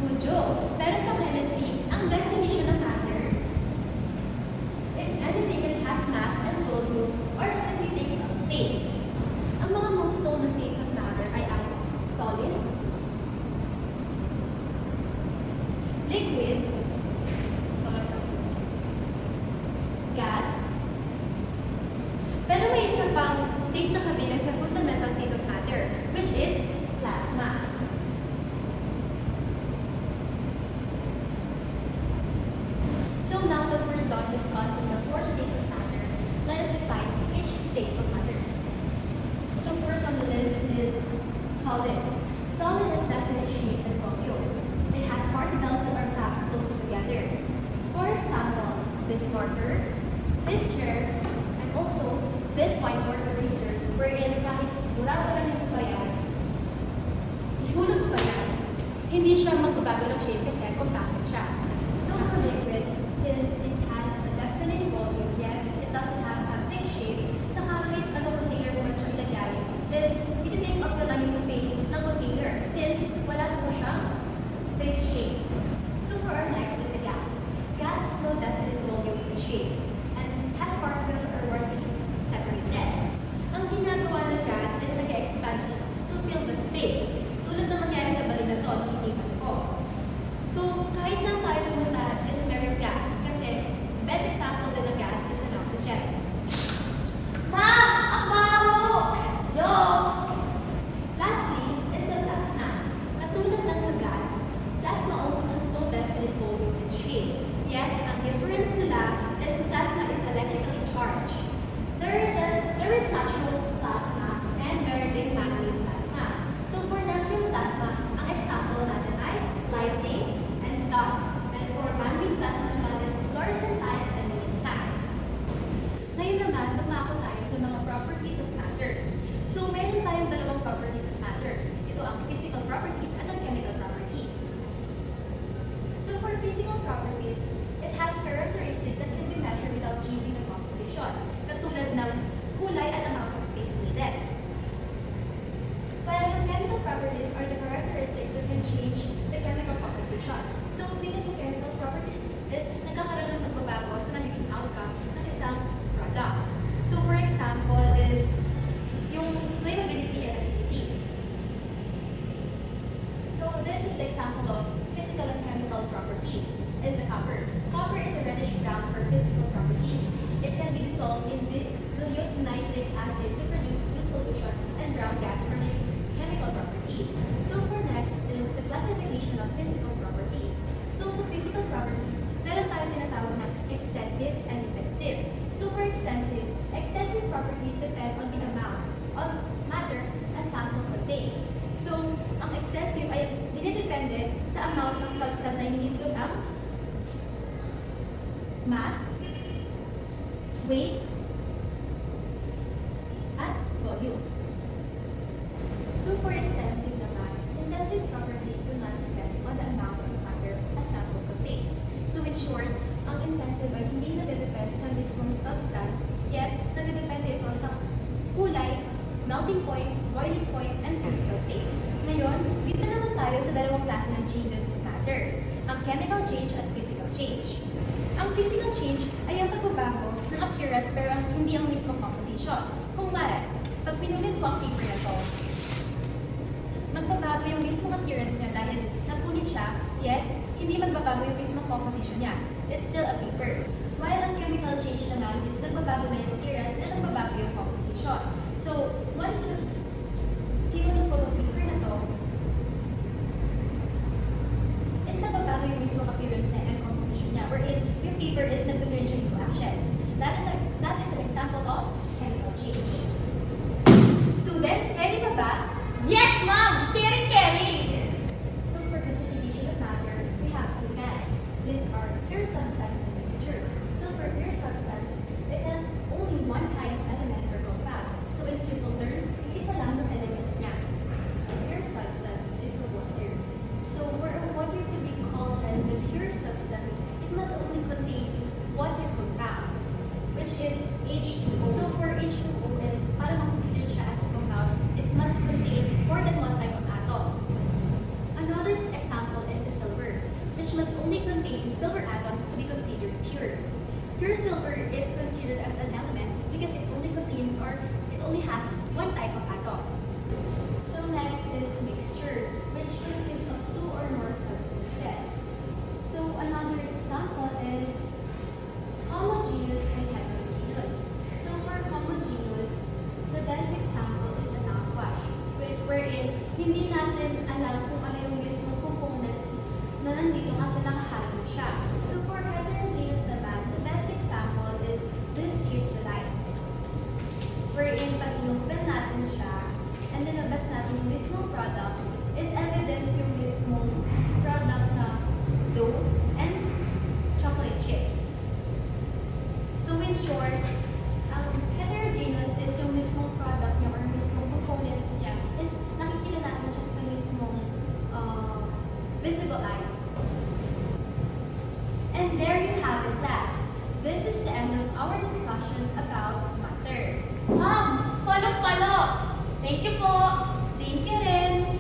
Good job! Pero sa chemistry, ang definition ng matter is anything that has mass and volume or simply takes up space. Ang mga most known na states of matter ay ang solid, liquid, gas, pero may isa pang state na kabilang sa fundamental state of matter, which is plasma. So now that we're done discussing the four states of matter, let us define each state of matter. So first on the list is solid. Solid has definite shape and volume. It has particles that are packed closely together. For example, this marker, this chair, and also this whiteboard eraser, wherein kahit mura-mura nito pa yan, ihulog pa yan, hindi siya magbabago ng shape kasi compacted siya. So for liquid, since it has a definite volume, yet it doesn't have a fixed shape, sa kahit anong container mo siya ilagay, is iti-take up na lang yung space ng container since wala po siyang fixed shape. So for our next is a gas. Gas has no definite volume and shape and has particles that are widely separated. Ang ginagawa ng gas is nag-expansion to fill the space. Tulad na mangyari sa balon na to, hinihipan ko. So kahit saan tayo pumunta is meron gas kasi best example din ng gas is an oxygen. Ma'am! Ang baho! Joke! Lastly is a plasma. Katulad ng sa gas, plasma also has no definite volume and shape. Yet, ang difference nila is plasma is electrically charged. There is natural plasma and meron ding man-made plasma. So for natural plasma, ang example natin ay lightning and sun. And for man-made plasma naman is fluorescent lights and neon signs. Ngayon naman, dumako tayo sa mga properties of matters. So meron tayong dalawang properties of matters. Ito ang physical properties at ang chemical properties. So for physical properties, it has characteristics that can be measured without changing the composition, katulad ng kulay at amount of space needed. While yung chemical properties are the characteristics that can change the chemical composition. So dito sa chemical properties is nagkakaroon ng pagbabago sa magiging outcome ng isang product. So for example is yung flammability and acidity. So this is the example of physical and chemical properties. Is the copper. Copper is a reddish brown for physical properties. It can be dissolved in dilute nitric acid to produce blue solution and brown gas for the chemical properties. So for next is the classification of physical properties. So sa physical properties, meron tayong tinatawag na extensive and intensive. So for extensive properties depend on the amount of matter a sample contains. So ang extensive ay dinidepende sa amount ng substance na iniintro ng mass, weight, at volume. So for intensive naman, intensive properties do not depend on the amount of matter a sample contains. So in short, ang intensive ay hindi nagdedepend sa mismong substance, yet nagdedepende ito sa kulay, melting point, boiling point, and physical state. Ngayon, dito naman tayo sa dalawang klase ng changes of matter, ang chemical change at physical change. Ang physical change ay ang pagbabago ng appearance pero hindi ang mismong composition. Kung mara, pag pinulit ko ang paper na to, magbabago yung mismong appearance niya dahil napunit siya, yet hindi magbabago yung mismong composition niya. It's still a paper. While ang chemical change naman is nagbabago na yung appearance at nagbabago yung composition. So, once sinunod ko yung paper na to, is nagbabago yung mismong appearance niya and composition niya, wherein yung paper is nag-turn siya into ashes. That is an example of chemical change. Students, ready na ba? Yes, ma'am! Caring! So for classification of matter, we have two kinds. These are pure substance and mixture. So for pure substance, it has only one kind of element or compound. So in simple terms, isa lang ng element niya. Pure substance is water. So for a water to be called as a pure substance, it must only contain water compounds, which silver is considered as an element because it only contains or it only has one type of atom. So next is mixture, which consists of two or more substances. So another example is homogeneous and heterogeneous. So for homogeneous, the best example is an aquash, wherein hindi natin alam kung ano yung mismong components na nandito kasi nakahalo siya. So for heterogeneous naman, the best example is this gypsylite, wherein pag in-open natin siya, and then nabas natin yung mismong product, is evident yung mismong product na dough and chocolate chips. So in short, ang heterogeneous is yung mismong product niya or mismong component niya is nakikita natin siya sa mismong visible eye. And there you have it, class. This is the end of our discussion about matter. Ma'am, palo-palo. Thank you po. Thank you rin!